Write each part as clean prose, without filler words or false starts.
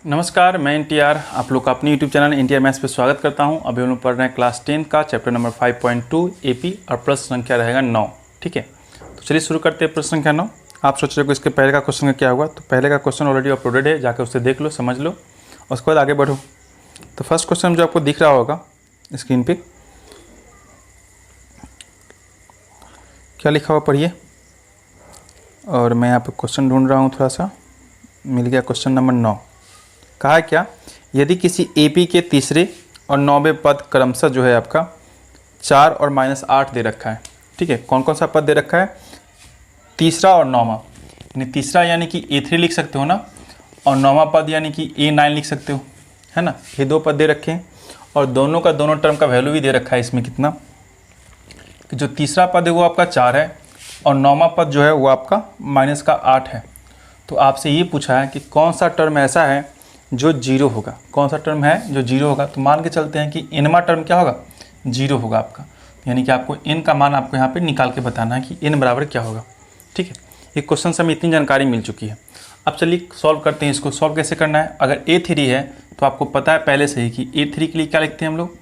नमस्कार, मैं एनटीआर आप लोग का अपने यूट्यूब चैनल एनटीआर मैथ्स पे स्वागत करता हूं। अभी हम लोग पढ़ रहे हैं क्लास 10 का चैप्टर नंबर 5.2 एपी और प्रश्न संख्या रहेगा 9। ठीक है, तो चलिए शुरू करते हैं। प्रश्न संख्या 9। आप सोच रहे हो कि इसके पहले का क्वेश्चन का क्या हुआ, तो पहले का क्वेश्चन ऑलरेडी अपलोडेड है, जाकर उससे देख लो, समझ लो, उसके बाद आगे बढ़ो। तो फर्स्ट क्वेश्चन जो आपको दिख रहा होगा स्क्रीन पर, क्या लिखा हुआ पढ़िए। और मैं यहाँ पर क्वेश्चन ढूंढ रहा हूँ, थोड़ा सा मिल गया। क्वेश्चन नंबर 9 कहा क्या, यदि किसी एपी के तीसरे और 9वें पद क्रमशः जो है आपका 4 और -8 दे रखा है। ठीक है, कौन कौन सा पद दे रखा है, तीसरा और 9वां। यानी तीसरा यानी कि A3 लिख सकते हो ना, और 9वां पद यानी कि A9 लिख सकते हो, है ना। ये दो पद दे रखे हैं और दोनों का दोनों टर्म का वैल्यू भी दे रखा है इसमें कितना, कि जो तीसरा पद है वो आपका 4 है और 9वां पद जो है वो आपका -8 है। तो आपसे ये पूछा है कि कौन सा टर्म ऐसा है जो 0 होगा, कौन सा टर्म है जो 0 होगा। तो मान के चलते हैं कि nवां टर्म क्या होगा, 0 होगा आपका। यानी कि आपको n का मान आपको यहाँ पे निकाल के बताना है कि n बराबर क्या होगा। ठीक है, ये क्वेश्चन से हमें इतनी जानकारी मिल चुकी है। अब चलिए सॉल्व करते हैं इसको। सॉल्व कैसे करना है, अगर A3 है तो आपको पता है पहले से ही कि A3 के लिए क्या लिखते हैं हम लोग,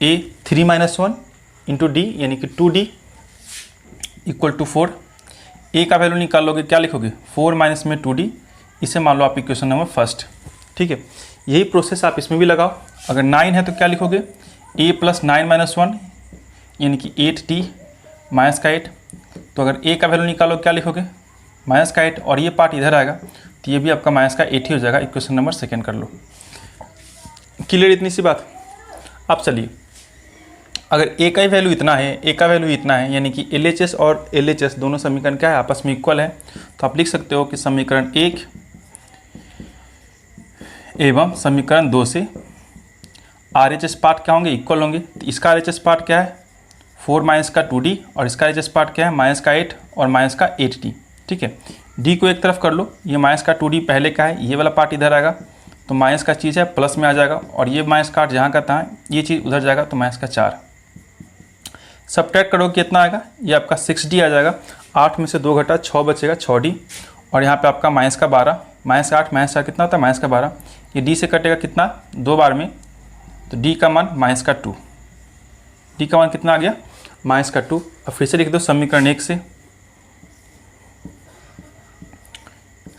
A3 - 1 इंटू D यानी कि 2D इक्वल टू 4। A का वैल्यू निकाल लोगे, क्या लिखोगे 4 माइनस में 2D, इसे मान लो आप इक्वेशन नंबर फर्स्ट। ठीक है, यही प्रोसेस आप इसमें भी लगाओ। अगर 9 है तो क्या लिखोगे, A + 9 - 1 यानी कि 8D माइनस का 8। तो अगर A का वैल्यू निकालो क्या लिखोगे, माइनस का 8, और ये पार्ट इधर आएगा तो ये भी आपका माइनस का 8 ही हो जाएगा। इक्वेशन नंबर सेकेंड कर लो। क्लियर इतनी सी बात। अब चलिए, अगर A का ही वैल्यू इतना है, A का वैल्यू इतना है, यानी कि LHS और LHS दोनों समीकरण क्या है, आपस में इक्वल है। तो आप लिख सकते हो कि समीकरण 1 एवं समीकरण 2 से RHS पार्ट क्या होंगे, इक्वल होंगे। तो इसका RHS पार्ट क्या है, 4 माइनस का 2D, और इसका RHS पार्ट क्या है, माइनस का 8 और माइनस का 8D। ठीक है, D को एक तरफ कर लो, ये माइनस का 2D पहले का है, ये वाला पार्ट इधर आएगा तो माइनस का चीज़ है प्लस में आ जाएगा, और ये माइनस का 8 जहाँ का था ये चीज़ उधर जाएगा तो माइनस का 4। सब्ट्रैक्ट करो कितना आएगा, ये आपका 6D आ जाएगा। 8 में से 2 घटा 6 बचेगा 6D, और यहाँ पे आपका माइनस का 12, माइनस का 8 माइनस का कितना होता है, माइनस का 12। ये D से कटेगा कितना, 2 बार में, तो D का मान माइनस का 2। D का मान कितना आ गया, माइनस का 2। अब फिर से लिख दो समीकरण 1 से,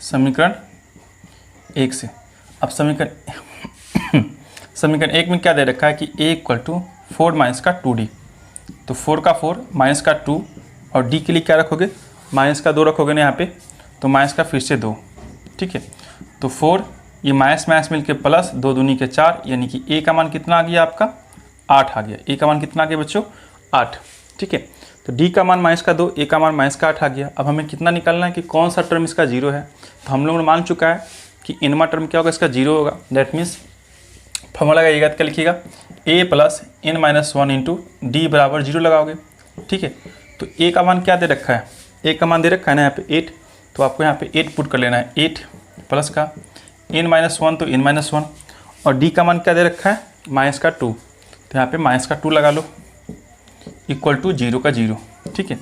समीकरण 1 से। अब समीकरण 1 में क्या दे रखा है कि A = 4 माइनस का 2D। तो 4 का 4 माइनस का 2, और D के लिए क्या रखोगे, माइनस का 2 रखोगे ना यहाँ पे, तो माइनस का फिर से 2। ठीक है, तो 4 ये माइनस माइनस मिल के प्लस, 2 दूनी के 4, यानी कि A का मान कितना आ गया आपका, 8 आ गया। A का मान कितना आ गया बच्चों, 8। ठीक है, तो D का मान माइनस का 2, A का मान माइनस का 8 आ गया। अब हमें कितना निकालना है कि कौन सा टर्म इसका 0 है। तो हम लोगों ने मान चुका है कि nवां टर्म क्या होगा, इसका 0 होगा। दैट मीन्स फॉर्मूला लगाइएगा, क्या लिखिएगा, A + n - 1 इंटू D बराबर 0 लगाओगे। ठीक है, तो A का मान क्या दे रखा है, A का मान दे रखा है ना यहाँ पे 8, तो आपको यहाँ पे 8 पुट कर लेना है। 8 प्लस का n - 1 तो n - 1, और D का मान क्या दे रखा है, माइनस का 2, तो यहाँ पे माइनस का 2 लगा लो, इक्वल टू 0 का 0। ठीक है,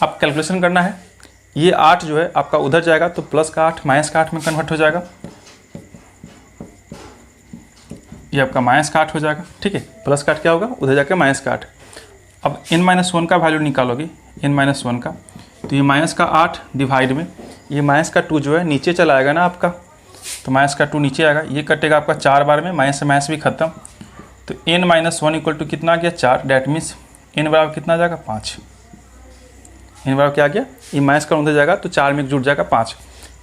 अब कैलकुलेशन करना है। ये 8 जो है आपका उधर जाएगा तो प्लस का 8 माइनस का 8 में कन्वर्ट हो जाएगा, ये आपका माइनस का 8 हो जाएगा। ठीक है, प्लस का 8 क्या होगा, उधर जाकर माइनस का 8। अब n - 1 का वैल्यू निकालोगे, n - 1 का, तो ये माइनस का 8 डिवाइड में ये माइनस का 2 जो है नीचे चला आएगा ना आपका, तो माइनस का 2 नीचे आएगा, ये कटेगा आपका 4 बार में, माइनस से माइनस भी खत्म। तो n - 1 इक्वल टू कितना आ गया, 4। डैट मीन्स n बराबर कितना आ जाएगा, 5। n बराबर क्या आ गया, ये माइनस का उधर जाएगा तो 4 में जुड़ जाएगा 5,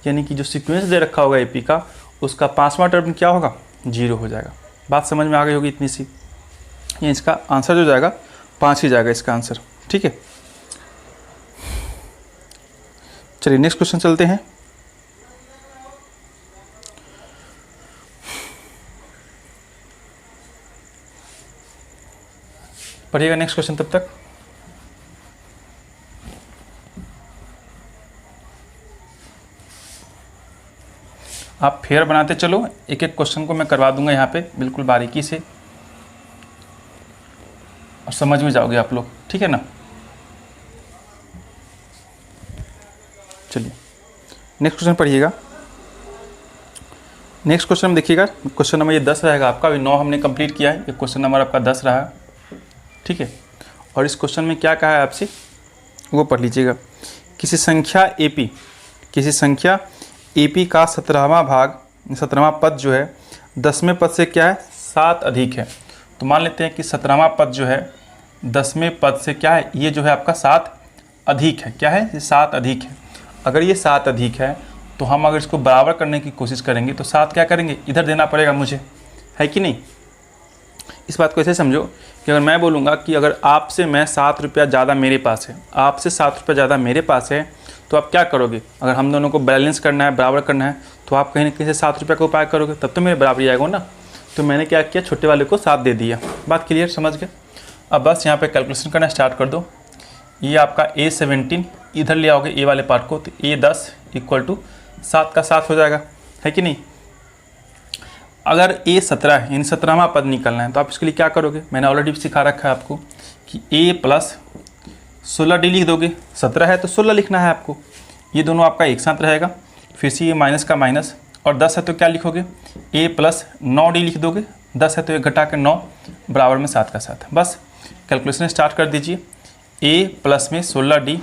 यानी कि जो सीक्वेंस दे रखा होगा एपी का, उसका 5वां टर्म क्या होगा, 0 हो जाएगा। बात समझ में आ गई होगी इतनी सी। ये इसका आंसर जो जाएगा 5 ही जाएगा इसका आंसर। ठीक है, चलिए नेक्स्ट क्वेश्चन चलते हैं। पढ़िएगा नेक्स्ट क्वेश्चन तब तक। आप फेयर बनाते चलो, एक एक क्वेश्चन को मैं करवा दूंगा यहाँ पे बिल्कुल बारीकी से, और समझ में जाओगे आप लोग। ठीक है ना, चलिए नेक्स्ट क्वेश्चन पढ़िएगा। नेक्स्ट क्वेश्चन में देखिएगा, क्वेश्चन नंबर ये 10 रहेगा आपका, अभी 9 हमने कंप्लीट किया है, ये क्वेश्चन नंबर आपका 10 रहा, ठीक है। और इस क्वेश्चन में क्या कहा है आपसे वो पढ़ लीजिएगा। किसी संख्या AP का 17वां पद जो है 10वें पद से क्या है 7 अधिक है। तो मान लेते हैं कि 17वां पद जो है 10वें पद से क्या है, ये जो है आपका 7 अधिक है। क्या है, ये 7 अधिक है। अगर ये 7 अधिक है तो हम अगर इसको बराबर करने की कोशिश करेंगे तो 7 क्या करेंगे, इधर देना पड़ेगा मुझे, है कि नहीं। इस बात को ऐसे समझो कि अगर मैं बोलूँगा कि अगर आपसे मैं 7 रुपया ज़्यादा मेरे पास है, आपसे 7 रुपया ज़्यादा मेरे पास है, तो आप क्या करोगे, अगर हम दोनों को बैलेंस करना है, बराबर करना है, तो आप कहीं ना कहीं से 7 रुपये का उपाय करोगे, तब तो मेरे बराबरी आएगा ना। तो मैंने क्या किया, छोटे वाले को 7 दे दिया। बात क्लियर, समझ गए। अब बस यहाँ पे कैलकुलेशन करना स्टार्ट कर दो। ये आपका A17 इधर ले आओगे A वाले पार्ट को, तो A10 इक्वल टू 7 का 7 हो जाएगा, है कि नहीं। अगर A17 है, यानी 17वां पद निकलना है, तो आप इसके लिए क्या करोगे, मैंने ऑलरेडी सिखा रखा है आपको कि A प्लस 16D लिख दोगे। 17 है तो 16 लिखना है आपको, ये दोनों आपका एक साथ रहेगा। फिर से ये माइनस का माइनस, और 10 है तो क्या लिखोगे, A प्लस 9D लिख दोगे। 10 है तो 1 घटा के 9 बराबर में 7 का 7। बस कैलकुलेशन स्टार्ट कर दीजिए। A प्लस में 16D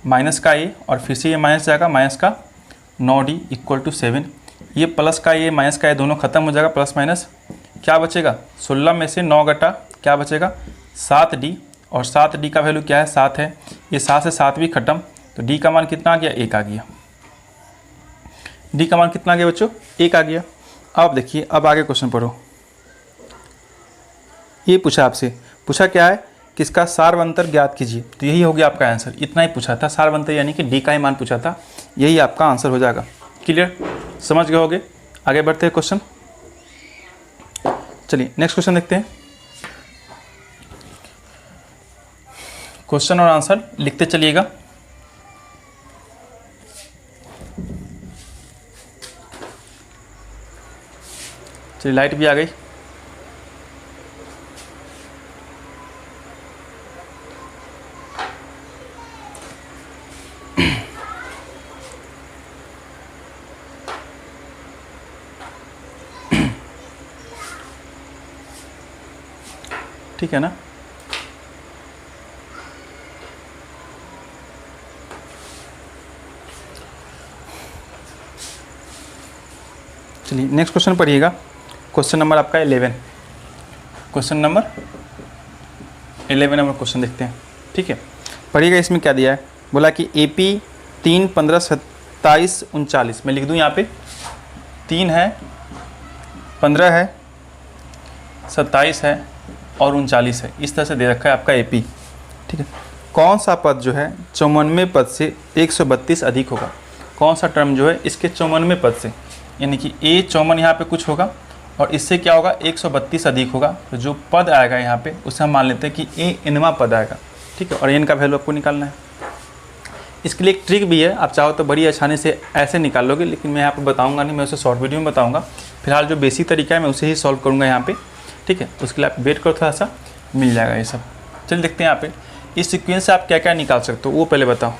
माइनस का A, और फिर से ये माइनस जाएगा, माइनस का 9D इक्वल टू 7। ये प्लस का ये माइनस का ये दोनों खत्म हो जाएगा, प्लस माइनस क्या बचेगा, 16 में से 9 घटा क्या बचेगा 7D, और 7D का वैल्यू क्या है 7 है। ये 7 से 7 भी खत्म, तो D का मान कितना आ गया, 1 आ गया। D का मान कितना आ गया बच्चों, 1 आ गया। अब देखिए, अब आगे क्वेश्चन पढ़ो। ये पूछा आपसे, पूछा क्या है, किसका सारवंतर ज्ञात कीजिए। तो यही हो गया आपका आंसर, इतना ही पूछा था, सारवंतर यानी कि D का ही मान पूछा था, यही आपका आंसर हो जाएगा। क्लियर, समझ गए होगे। आगे बढ़ते हैं क्वेश्चन। चलिए नेक्स्ट क्वेश्चन देखते हैं। क्वेश्चन और आंसर लिखते चलिएगा। चलिए लाइट भी आ गई। ठीक है ना। चलिए नेक्स्ट क्वेश्चन पढ़िएगा। क्वेश्चन नंबर आपका 11, क्वेश्चन नंबर 11 नंबर क्वेश्चन देखते हैं। ठीक है, पढ़िएगा। इसमें क्या दिया है, बोला कि AP 3, 15, 27, 39। मैं लिख दूँ यहाँ पे 3 है, 15 है, 27 है और 39 है। इस तरह से दे रखा है आपका AP। ठीक है, कौन सा पद जो है 54वें पद से 132 अधिक होगा। कौन सा टर्म जो है इसके 54वें पद से, यानी कि A54 यहाँ पे कुछ होगा और इससे क्या होगा 132 अधिक होगा। तो जो पद आएगा यहाँ पे उसे हम मान लेते हैं कि ANवां पद आएगा। ठीक है, और N का वैल्यू आपको निकालना है। इसके लिए एक ट्रिक भी है, आप चाहो तो बड़ी आसानी से ऐसे निकाल लोगे, लेकिन मैं यहाँ पे बताऊँगा नहीं, मैं उसे शॉर्ट वीडियो में बताऊँगा। फिलहाल जो बेसिक तरीका है मैं उसे ही सॉल्व करूँगा यहाँ पे। ठीक है, उसके लिए आप वेट करो, थोड़ा सा मिल जाएगा ये सब। चलिए देखते हैं यहाँ पे इस सीक्वेंस से आप क्या क्या निकाल सकते हो वो पहले बताओ।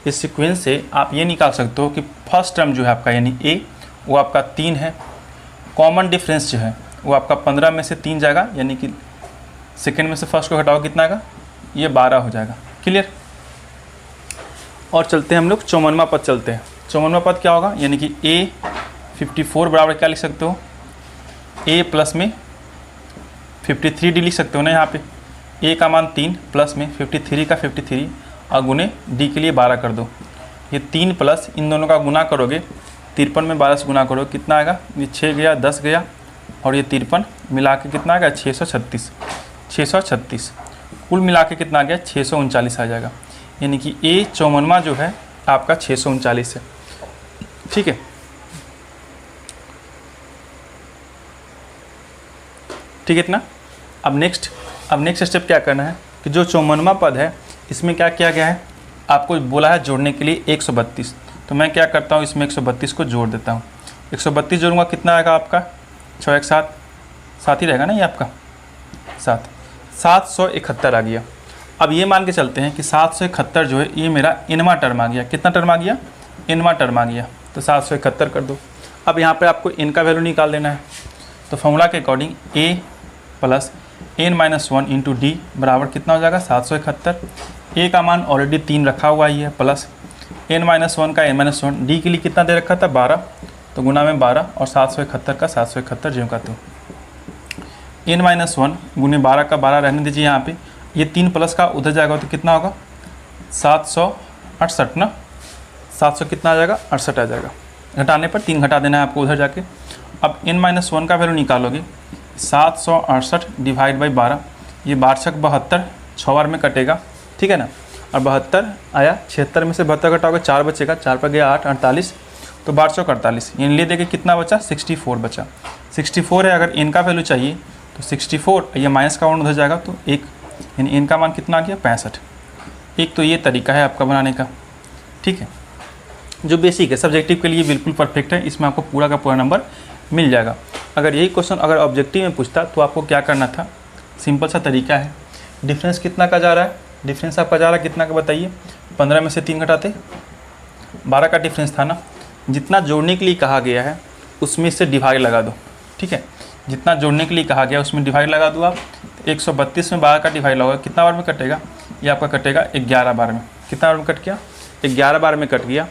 इस सीक्वेंस से आप ये निकाल सकते हो कि फर्स्ट टर्म जो है आपका यानी A वो आपका 3 है। कॉमन डिफरेंस जो है वो आपका 15 में से 3 जाएगा, यानी कि सेकेंड में से फर्स्ट को घटाओ कितना आएगा, ये 12 हो जाएगा। क्लियर। और चलते हैं हम लोग 54वां पद चलते हैं। 54वां पद क्या होगा, यानी कि A54 बराबर क्या लिख सकते हो, A प्लस में 53D लिख सकते हो ना। यहाँ पे A का मान 3 प्लस में 53 का 53 और गुने D के लिए 12 कर दो। ये 3 प्लस इन दोनों का गुना करोगे, 53 में 12 से गुना करो कितना आएगा, ये 6 गया 10 गया और ये 53 मिला के कितना आ गया 636 कुल मिला के कितना आ गया 639 आ जाएगा। यानी कि A54वां जो है आपका 639 है। ठीक है, ठीक है इतना। अब नेक्स्ट स्टेप क्या करना है कि जो 54वां पद है इसमें क्या किया गया है, आपको बोला है जोड़ने के लिए 132। तो मैं क्या करता हूँ, इसमें 132 को जोड़ देता हूँ। 132 जोड़ूंगा कितना आएगा आपका 6 1 7 7 ही रहेगा ना, ये आपका 771 आ गया। अब ये मान के चलते हैं कि 771 जो है ये मेरा इनवा टर्म आ गया। कितना टर्म आ गया, इनवा टर्म आ गया। तो 771 कर दो। अब यहाँ पे आपको n का वैल्यू निकाल देना है। तो फॉर्मूला के according a plus n-1 into D बराबर कितना हो जाएगा 771। a का मान ऑलरेडी 3 रखा हुआ ही है, प्लस n-1 का n-1 डी के लिए कितना दे रखा था 12, तो गुना में 12 और 771 का 771 ज्यों का त्यों। n-1 गुने 12 का 12 रहने दीजिए यहाँ पे, ये 3 प्लस का उधर जाएगा तो कितना होगा 768 ना, 700 कितना आ जाएगा 68 आ जाएगा। घटाने पर 3 घटा देना है आपको उधर जाके। अब n-1 का वैल्यू निकालोगे 768 डिवाइड बाई 12, ये 12 72, 6 बार में कटेगा, ठीक है ना। और 72 आया, 76 में से 72 घटाओगे 4 बचेगा, 4 पर गया 8, 48, तो 1248 यानी ले देके कितना बचा 64 बचा। 64 है, अगर n का वैल्यू चाहिए तो 64, ये माइनस का 1 उधर जाएगा तो 1, यानी n का मान कितना आ गया 65। एक तो ये तरीका है आपका बनाने का, ठीक है, जो बेसिक है, सब्जेक्टिव के लिए बिल्कुल परफेक्ट है, इसमें आपको पूरा का पूरा नंबर मिल जाएगा। अगर यही क्वेश्चन अगर ऑब्जेक्टिव में पूछता तो आपको क्या करना था, सिंपल सा तरीका है। डिफरेंस कितना का जा रहा है, डिफरेंस आपका जा रहा है कितना का बताइए, 15 में से 3 घटाते 12 का डिफरेंस था ना, जितना जोड़ने के लिए कहा गया है उसमें से डिवाइड लगा दो, ठीक है, जितना जोड़ने के लिए कहा गया उसमें डिवाइड लगा दो आप। 132 में 12 का डिवाइड लगाओगे कितना बार में कटेगा, ये आपका कटेगा 11 बार में। कितना बार में कट गया 11 बार में कट गया।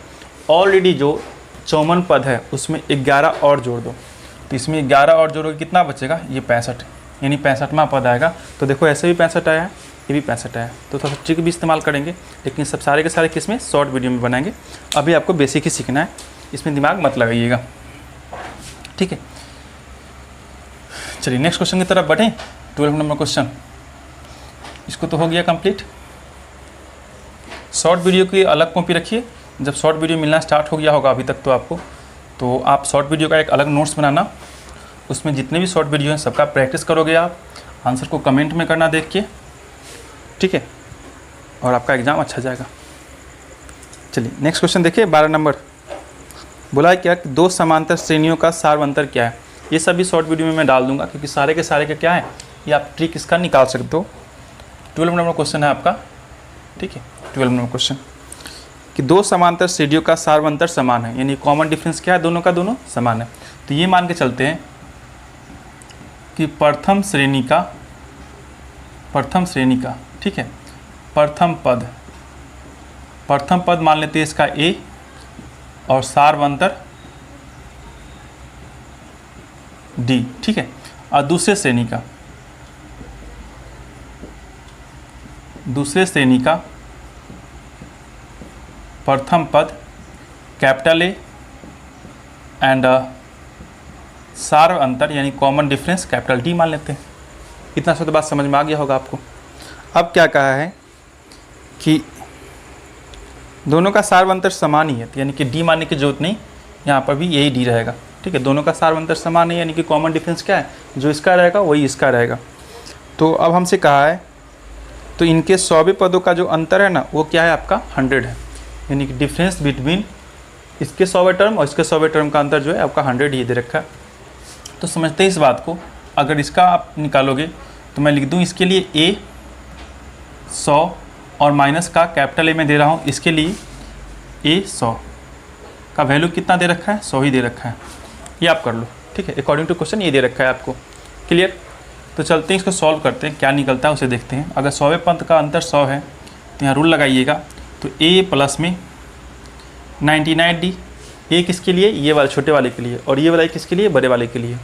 ऑलरेडी जो 54 पद है उसमें 11 और जोड़ दो, तो इसमें 11 और जोड़ोगे कितना बचेगा, ये 65, यानी 65वां पद आएगा। तो देखो ऐसे भी 65 आया है, ये भी 65 आया है, तो थोड़ा सा ट्रिक भी इस्तेमाल करेंगे, लेकिन सब सारे के सारे किस में शॉर्ट वीडियो में बनाएंगे। अभी आपको बेसिक ही सीखना है, इसमें दिमाग मत लगाइएगा, ठीक है। चलिए नेक्स्ट क्वेश्चन की तरफ बढ़ें। 12 नंबर क्वेश्चन, इसको तो हो गया कंप्लीट। शॉर्ट वीडियो की अलग कॉपी रखिए, जब शॉर्ट वीडियो मिलना स्टार्ट हो गया होगा अभी तक तो आपको, तो आप शॉर्ट वीडियो का एक अलग नोट्स बनाना, उसमें जितने भी शॉर्ट वीडियो हैं सबका प्रैक्टिस करोगे आप, आंसर को कमेंट में करना देख के, ठीक है, और आपका एग्ज़ाम अच्छा जाएगा। चलिए नेक्स्ट क्वेश्चन देखिए। 12 नंबर बोला है क्या कि 2 समांतर श्रेणियों का सार्वंतर क्या है। ये सभी शॉर्ट वीडियो में मैं डाल दूंगा, क्योंकि सारे के सारे के क्या है, ये आप ट्रिक इसका निकाल सकते हो। 12 नंबर क्वेश्चन है आपका, ठीक है। 12 नंबर क्वेश्चन कि 2 समांतर श्रेणियों का सार्वंतर समान है, यानी कॉमन डिफरेंस क्या है, दोनों का दोनों समान है। तो ये मान के चलते हैं कि प्रथम श्रेणी का, ठीक है, प्रथम पद मान लेते हैं इसका a, और सार्वंतर d, ठीक है। और दूसरे श्रेणी का प्रथम पद कैपिटल A एंड सार्वंतर यानी कॉमन डिफरेंस कैपिटल D मान लेते हैं। इतना सा तो बात समझ में आ गया होगा आपको। अब क्या कहा है कि दोनों का सार्वंतर समान ही है, तो यानी कि D मानने की जरूरत नहीं, यहाँ पर भी यही D रहेगा, ठीक है। दोनों का सार्वंतर समान है, यानी कि कॉमन डिफरेंस क्या है, जो इसका रहेगा वही इसका रहेगा। तो अब हमसे कहा है, तो इनके 100वें पदों का जो अंतर है ना, वो क्या है आपका 100 है, यानी कि डिफरेंस बिटवीन इसके 100वें टर्म और इसके 100वें टर्म का अंतर जो है आपका 100 ही दे रखा है। तो समझते हैं इस बात को। अगर इसका आप निकालोगे तो मैं लिख दूँ इसके लिए a 100 और माइनस का कैपिटल A में दे रहा हूँ, इसके लिए a 100 का वैल्यू कितना दे रखा है, 100 ही दे रखा है। ये आप कर लो, ठीक है, अकॉर्डिंग टू क्वेश्चन ये दे रखा है आपको। क्लियर। तो चलते हैं इसको सॉल्व करते हैं, क्या निकलता है उसे देखते हैं। अगर 100वें पद का अंतर 100 है तो यहाँ रूल लगाइएगा, तो a प्लस में 99d, ये किसके लिए, ये वाले छोटे वाले के लिए, और ये वाला किसके लिए, बड़े वाले के लिए।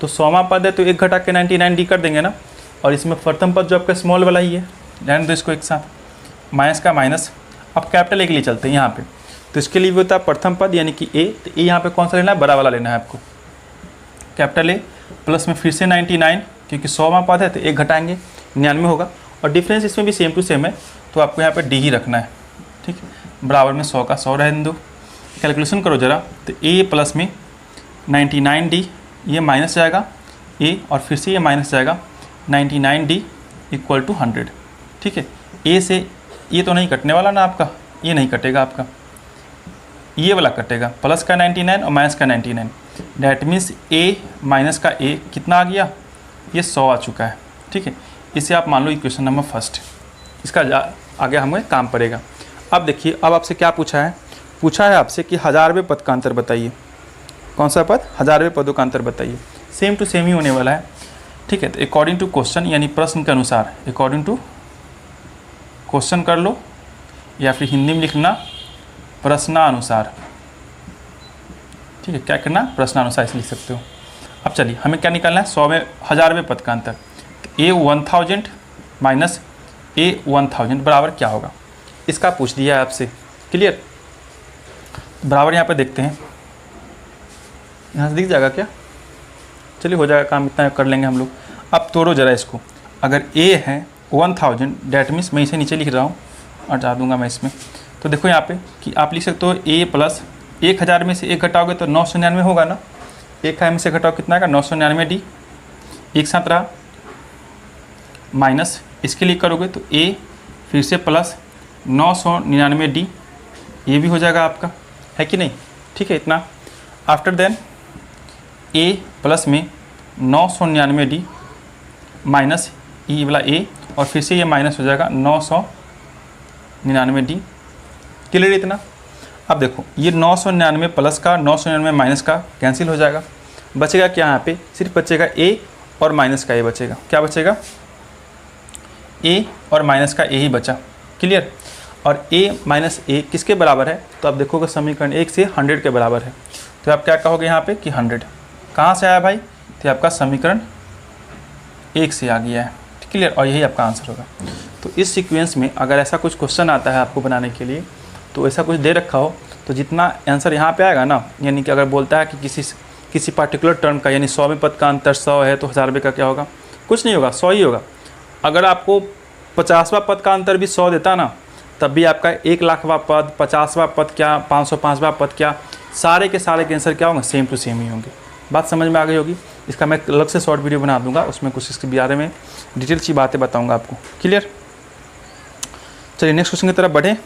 तो 100वां पद है तो 1 घटा के 99d कर देंगे ना, और इसमें प्रथम पद जो आपका स्मॉल वाला ही है, रहने दो इसको एक साथ, माइनस का माइनस। अब कैपिटल A के लिए चलते हैं यहाँ पे, तो इसके लिए भी होता है प्रथम पद यानी कि A, तो A यहाँ पे कौन सा लेना है, बड़ा वाला लेना है आपको, कैपिटल A प्लस में फिर से 99, क्योंकि 100वां पद है तो 1 घटाएंगे 99 होगा, और डिफरेंस इसमें भी सेम टू सेम है, तो आपको यहाँ पे D ही रखना है, ठीक है, बराबर में 100 का 100 रहने दो। कैलकुलेशन करो ज़रा, तो A प्लस में 99D, ये माइनस जाएगा A, और फिर से ये माइनस जाएगा 99D इक्वल टू 100, ठीक है। A से ये तो नहीं कटने वाला ना आपका, ये नहीं कटेगा आपका, ये वाला कटेगा, प्लस का 99 और माइनस का 99, डैट मीन्स A माइनस का A कितना आ गया, ये 100 आ चुका है, ठीक है। इसे आप मान लो इक्वेशन नंबर फर्स्ट, इसका आगे हमें काम पड़ेगा। अब देखिए, अब आपसे क्या पूछा है, पूछा है आपसे कि 1000वें पद का अंतर बताइए। कौन सा पद, 1000वें पदों का अंतर बताइए। सेम टू सेम ही होने वाला है, ठीक है। तो अकॉर्डिंग टू क्वेश्चन यानी प्रश्न के अनुसार, अकॉर्डिंग टू क्वेश्चन कर लो या फिर हिंदी में लिखना प्रश्नानुसार, ठीक है। क्या करना, प्रश्नानुसार इसे लिख सकते हो। अब चलिए हमें क्या निकालना है, 100वें 1000वें पद का अंतर। ए 1000 माइनस ए 1000 बराबर क्या होगा, इसका पूछ दिया है आपसे, क्लियर। बराबर यहाँ पे देखते हैं, यहाँ से दिख जाएगा क्या, चलिए हो जाएगा काम, इतना कर लेंगे हम लोग। अब तोड़ो जरा इसको, अगर ए है 1000 डैट मीन्स मैं इसे नीचे लिख रहा हूँ, हटा दूंगा मैं इसमें। तो देखो यहाँ पे कि आप लिख सकते हो ए प्लस 1000 में से 1 घटाओगे तो 999 होगा ना, 1000 में से घटाओ कितना आएगा 999 डी, एक साथ रहा, माइनस इसके लिए करोगे तो ए फिर से प्लस 999 डी, ये भी हो जाएगा आपका, है कि नहीं, ठीक है इतना। आफ्टर देन ए प्लस में 999 डी माइनस ई वाला ए, और फिर से ये माइनस हो जाएगा 999 डी, क्लियर इतना। अब देखो ये 999 प्लस का 999 माइनस का कैंसिल हो जाएगा, बचेगा क्या यहाँ पे, सिर्फ बचेगा ए और माइनस का ए बचेगा, क्या बचेगा, ए और माइनस का ए ही बचा, क्लियर। और a माइनस ए किसके बराबर है, तो आप देखोगे समीकरण 1 से 100 के बराबर है, तो आप क्या कहोगे यहाँ पे कि 100 कहाँ से आया भाई, तो आपका समीकरण 1 से आ गया है, क्लियर, और यही आपका आंसर होगा। तो इस सीक्वेंस में अगर ऐसा कुछ क्वेश्चन आता है आपको बनाने के लिए, तो ऐसा कुछ दे रखा हो तो जितना आंसर यहाँ पे आएगा ना, यानी कि अगर बोलता है कि किसी पार्टिकुलर टर्म का यानी 100वें पद का अंतर 100 है तो 1000वें का क्या होगा, कुछ नहीं होगा, 100 ही होगा। अगर आपको 50वां पद का अंतर भी 100 देता ना, तब भी आपका 1,00,000वां पद, 50वां पद क्या, 505वां पद क्या, सारे के आंसर क्या होंगे, सेम टू सेम ही होंगे। बात समझ में आ गई होगी। इसका मैं अलग से शॉर्ट वीडियो बना दूंगा, उसमें कुछ इसके बारे में डिटेल सी बातें बताऊंगा आपको, क्लियर। चलिए नेक्स्ट क्वेश्चन की तरफ बढ़ें।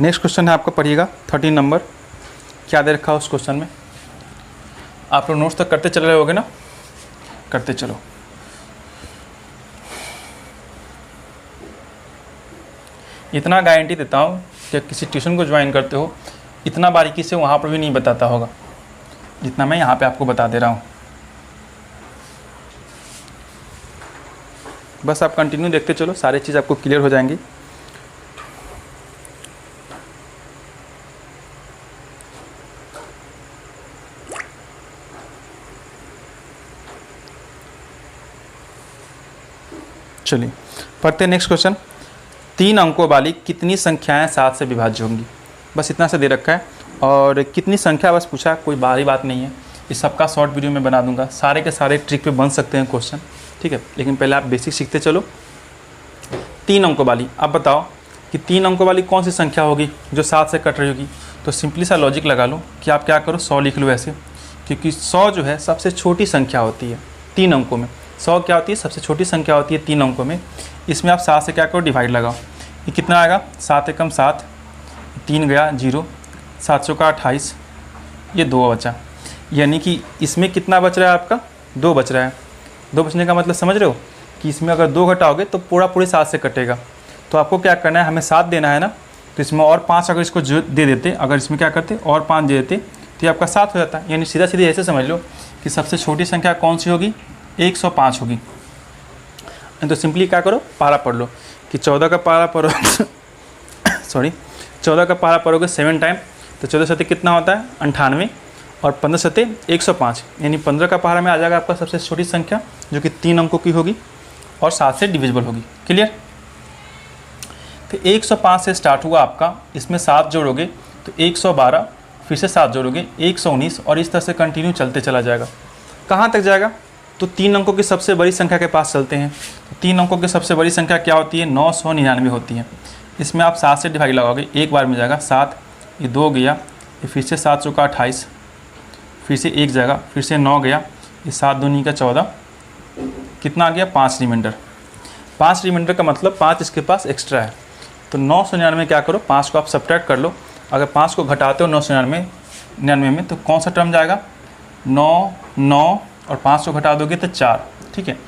नेक्स्ट क्वेश्चन है आपका, पढ़िएगा 13 नंबर, क्या दे रखा है उस क्वेश्चन में। आप लोग नोट्स तक करते चल रहे होगे ना, करते चलो। इतना गारंटी देता हूँ कि किसी ट्यूशन को ज्वाइन करते हो, इतना बारीकी से वहाँ पर भी नहीं बताता होगा जितना मैं यहाँ पे आपको बता दे रहा हूँ। बस आप कंटिन्यू देखते चलो, सारी चीज़ आपको क्लियर हो जाएंगी। चलिए पढ़ते हैं नेक्स्ट क्वेश्चन। 3 अंकों वाली कितनी संख्याएं 7 से विभाज्य होंगी, बस इतना से दे रखा है। और कितनी संख्या बस पूछा, कोई भारी बात नहीं है, इस सबका शॉर्ट वीडियो में बना दूंगा, सारे के सारे ट्रिक पे बन सकते हैं क्वेश्चन, ठीक है। लेकिन पहले आप बेसिक सीखते चलो। 3 अंकों वाली, आप बताओ कि 3 अंकों वाली कौन सी संख्या होगी जो 7 से कट रही होगी। तो सिंपली सा लॉजिक लगा लो कि आप क्या करो, 100 लिख लो ऐसे, क्योंकि 100 जो है सबसे छोटी संख्या होती है 3 अंकों में। 100 क्या होती है, सबसे छोटी संख्या होती है 3 अंकों में। इसमें आप 7 से क्या करो, डिवाइड लगाओ, ये कितना आएगा, 7 एकम 7, 3 गया 0, 7 चौका 28, ये 2 बचा। यानी कि इसमें कितना बच रहा है आपका, 2 बच रहा है। 2 बचने का मतलब समझ रहे हो कि इसमें अगर 2 घटाओगे तो पूरे 7 से कटेगा। तो आपको क्या करना है, हमें 7 देना है ना, तो इसमें और 5 अगर इसको दे देते, अगर इसमें क्या करते और 5 दे देते तो ये आपका 7 हो जाता है। यानी सीधा सीधे ऐसे समझ लो कि सबसे छोटी संख्या कौन सी होगी, 105 होगी। तो सिंपली क्या करो, पारा पढ़ लो कि 14 का पारा पढ़ो सॉरी 14 का पारा पढ़ोगे 7 टाइम, तो 14 सते कितना होता है 98, और 15 सते 105, यानी 15 का पारा में आ जाएगा आपका सबसे छोटी संख्या जो कि 3 अंकों की होगी और 7 से डिविजिबल होगी, क्लियर। तो 105 से स्टार्ट हुआ आपका, इसमें 7 जोड़ोगे तो 112, फिर से 7 जोड़ोगे 119, और इस तरह से कंटिन्यू चलते चला जाएगा। कहाँ तक जाएगा, तो 3 अंकों की सबसे बड़ी संख्या के पास चलते हैं। तो 3 अंकों की सबसे बड़ी संख्या क्या होती है, 999 होती है। इसमें आप 7 से डिवाइड लगाओगे, एक बार में जाएगा 7, ये 2 गया, ये फिर से 7 चौका 28, फिर से 1 जाएगा, फिर से 9 गया, ये 7 दूनी का 14, कितना आ गया 5 रिमाइंडर। 5 रिमाइंडर का मतलब 5 इसके पास एक्स्ट्रा है। तो 999 क्या करो, 5 को आप सब्ट्रैक्ट कर लो। अगर 5 को घटाते हो 999 में तो कौन सा टर्म जाएगा, 9 9, और 5 को घटा दोगे तो 4, ठीक है।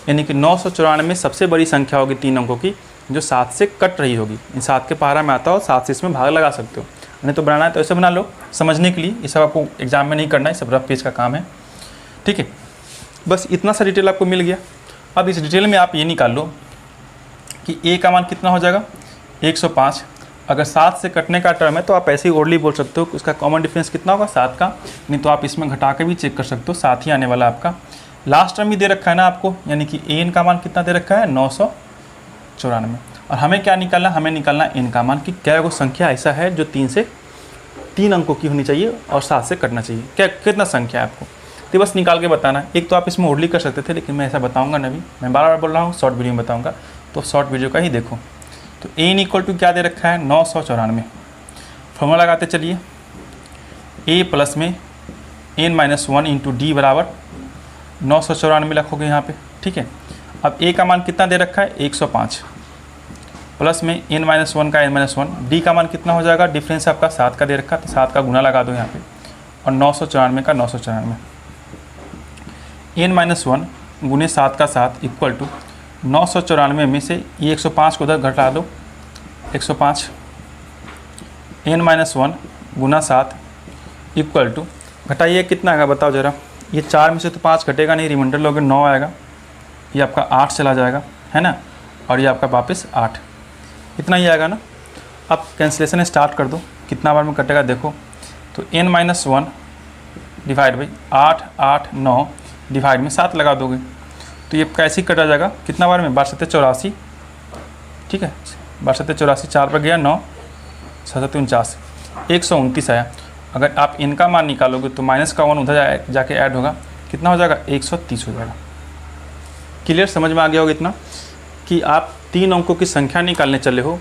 यानी कि 994 सबसे बड़ी संख्या होगी 3 अंकों की जो 7 से कट रही होगी। इन 7 के पहाड़ा में आता हो, 7 से इसमें भाग लगा सकते हो। नहीं तो बनाना है तो ऐसे बना लो समझने के लिए, ये सब आपको एग्जाम में नहीं करना है, सब रफ पेज का काम है, ठीक है। बस इतना सा डिटेल आपको मिल गया। अब इस डिटेल में आप ये निकाल लो कि ए का मान कितना हो जाएगा 105। अगर 7 से कटने का टर्म है तो आप ऐसे ही ओरली बोल सकते हो कि उसका कॉमन डिफरेंस कितना होगा 7 का, नहीं तो आप इसमें घटा के भी चेक कर सकते हो, 7 ही आने वाला आपका। लास्ट टर्म भी दे रखा है ना आपको, यानी कि एन का मान कितना दे रखा है 994। और हमें क्या निकालना, हमें निकालना एन का मान कि क्या वो संख्या ऐसा है जो 3 अंकों की होनी चाहिए और 7 से कटना चाहिए, क्या कितना संख्या है आपको, तो बस निकाल के बताना है। एक तो आप इसमें ओरली कर सकते थे, लेकिन मैं ऐसा बताऊंगा नहीं, मैं बार बार बोल रहा हूँ शॉर्ट वीडियो में बताऊंगा, तो शॉर्ट वीडियो का ही देखो। तो एन इक्वल टू क्या दे रखा है 994। फॉर्मूला लगाते चलिए, ए प्लस में n-1 इंटू डी बराबर 994 रखोगे यहाँ पे, ठीक है। अब ए का मान कितना दे रखा है 105 प्लस में n-1 का n-1, डी का मान कितना हो जाएगा, डिफरेंस आपका 7 का दे रखा, तो 7 का गुना लगा दो यहाँ पे, और 994 का 994, n-1 गुने 7 का 7 इक्वल टू 994 में से ये 105 को उधर घटा दो, 105 n-1 गुना 7 इक्वल टू, घटाइए कितना आएगा बताओ ज़रा, ये 4 में से तो 5 घटेगा नहीं, रिमाइंडर लोगे 9 आएगा, ये आपका 8 चला जाएगा है ना, और ये आपका वापस 8, इतना ही आएगा ना। अब कैंसिलेशन स्टार्ट कर दो, कितना बार में कटेगा देखो, तो n-1 डिवाइड बाई 8 8 9 डिवाइड में 7 लगा दोगे, तो ये कैसे कटा जाएगा, कितना बार में 12×7 = 84, ठीक है, 12×7 = 84, 4 पर गया 9, 7×7 = 49, 129 आया। अगर आप इनका मान निकालोगे तो माइनस का 1 उधर जाके ऐड होगा, कितना हो जाएगा 130 हो जाएगा। क्लियर, समझ में आ गया होगा इतना कि आप 3 अंकों की संख्या निकालने चले हो,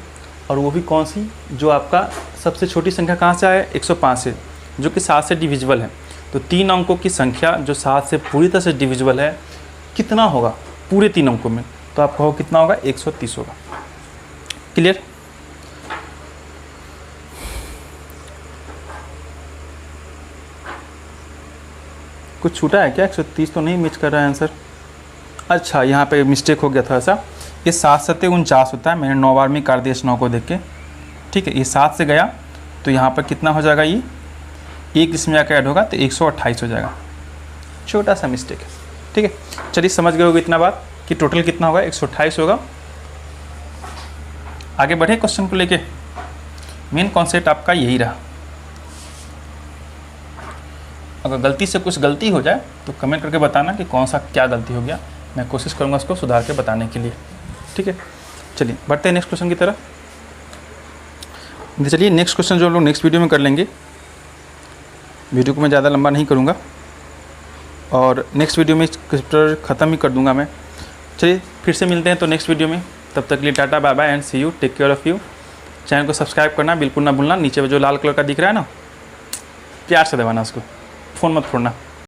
और वो भी कौन सी, जो आपका सबसे छोटी संख्या कहाँ से आया 105 से, जो कि 7 से डिविजिबल है। तो 3 अंकों की संख्या जो 7 से पूरी तरह से डिविजिबल है कितना होगा पूरे 3 अंकों में, तो आप कहो कितना होगा 130 होगा। क्लियर, कुछ छूटा है क्या, 130 तो नहीं मिस कर रहा है आंसर। अच्छा यहाँ पे मिस्टेक हो गया थोड़ा सा, ये 7×7 = 49 होता है, मैंने 9 बार में कर दिया इस 9 को देख के, ठीक है। ये 7 से गया तो यहाँ पर कितना हो जाएगा, ये एक इसमें जाकर ऐड होगा तो 128 हो जाएगा, छोटा सा मिस्टेक है, ठीक है। चलिए समझ गए होगे इतना बात कि टोटल कितना होगा 128 होगा। आगे बढ़े क्वेश्चन को लेके, मेन कॉन्सेप्ट आपका यही रहा। अगर गलती से कुछ गलती हो जाए तो कमेंट करके बताना कि कौन सा क्या गलती हो गया, मैं कोशिश करूँगा उसको सुधार के बताने के लिए, ठीक है। चलिए बढ़ते हैं नेक्स्ट क्वेश्चन की तरफ। चलिए नेक्स्ट क्वेश्चन जो हम लोग नेक्स्ट वीडियो में कर लेंगे, वीडियो को मैं ज़्यादा लंबा नहीं करूँगा, और नेक्स्ट वीडियो में चैप्टर ख़त्म ही कर दूँगा मैं। चलिए फिर से मिलते हैं तो नेक्स्ट वीडियो में, तब तक के लिए tata bye bye and see you, take care of you. Channel को सब्सक्राइब करना बिल्कुल ना भूलना, नीचे जो लाल कलर का दिख रहा है ना, प्यार से दबाना उसको, फ़ोन मत फोड़ना।